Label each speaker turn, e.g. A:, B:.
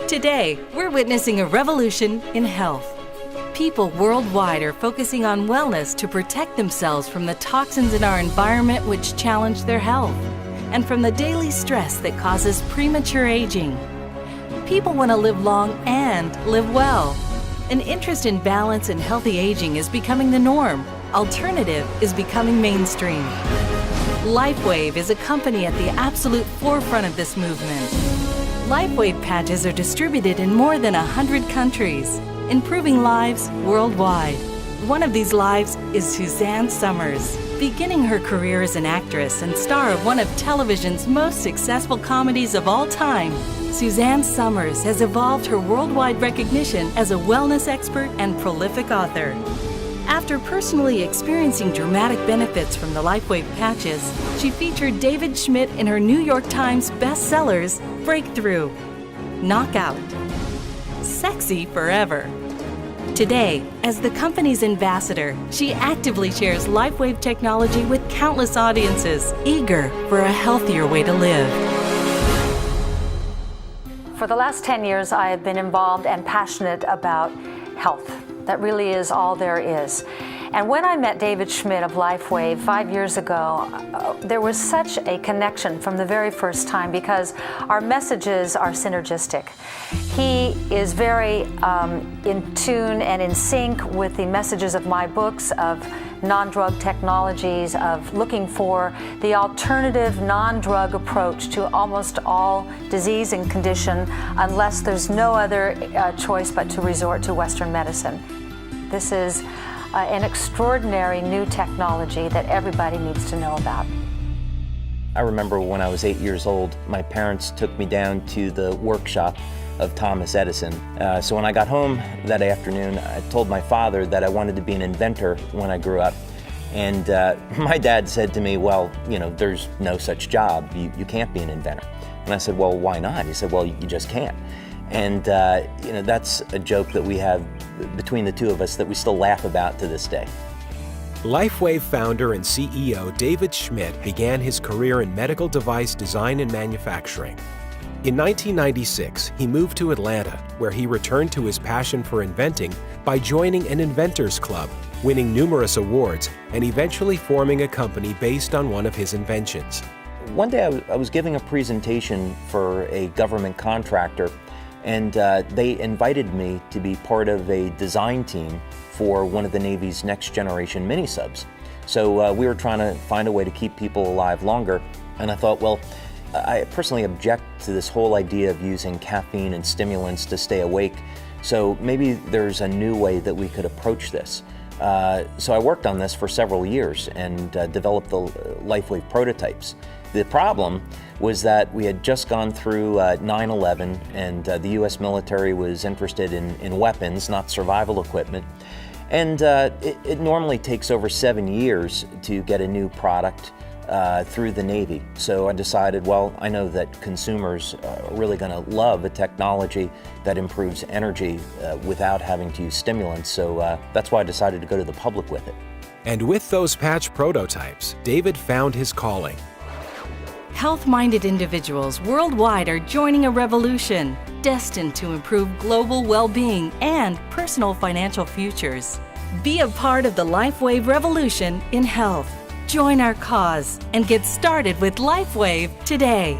A: Today, we're witnessing a revolution in health. People worldwide are focusing on wellness to protect themselves from the toxins in our environment which challenge their health, and from the daily stress that causes premature aging. People want to live long and live well. An interest in balance and healthy aging is becoming the norm. Alternative is becoming mainstream. LifeWave is a company at the absolute forefront of this movement. LifeWave patches are distributed in more than 100 countries, improving lives worldwide. One of these lives is Suzanne Somers. Beginning her career as an actress and star of one of television's most successful comedies of all time, Suzanne Somers has evolved her worldwide recognition as a wellness expert and prolific author. After personally experiencing dramatic benefits from the LifeWave patches, she featured David Schmidt in her New York Times bestsellers Breakthrough, Knockout, Sexy Forever. Today, as the company's ambassador, she actively shares LifeWave technology with countless audiences, eager for a healthier way to live.
B: For the last 10 years, I have been involved and passionate about health. That really is all there is. And when I met David Schmidt of LifeWave 5 years ago, there was such a connection from the very first time because our messages are synergistic. He is very in tune and in sync with the messages of my books, of non-drug technologies, of looking for the alternative non-drug approach to almost all disease and condition unless there's no other choice but to resort to Western medicine. This is an extraordinary new technology that everybody needs to know about.
C: I remember when I was 8 years old, my parents took me down to the workshop of Thomas Edison. So when I got home that afternoon, I told my father that I wanted to be an inventor when I grew up. And my dad said to me, well, you know, there's no such job. You can't be an inventor. And I said, well, why not? He said, well, you just can't. And you know, that's a joke that we have between the two of us that we still laugh about to this day.
D: LifeWave founder and CEO David Schmidt began his career in medical device design and manufacturing. In 1996, he moved to Atlanta, where he returned to his passion for inventing by joining an inventors club, winning numerous awards, and eventually forming a company based on one of his inventions.
C: One day I was giving a presentation for a government contractor, and they invited me to be part of a design team for one of the Navy's next generation mini-subs. So we were trying to find a way to keep people alive longer, and I thought, well, I personally object to this whole idea of using caffeine and stimulants to stay awake, so maybe there's a new way that we could approach this. So I worked on this for several years and developed the LifeWave prototypes. The problem was that we had just gone through 9/11, and the US military was interested in weapons, not survival equipment. And it normally takes over 7 years to get a new product through the Navy. So I decided, well, I know that consumers are really going to love a technology that improves energy without having to use stimulants. So that's why I decided to go to the public with it.
D: And with those patch prototypes, David found his calling.
A: Health-minded individuals worldwide are joining a revolution destined to improve global well-being and personal financial futures. Be a part of the LifeWave revolution in health. Join our cause and get started with LifeWave today.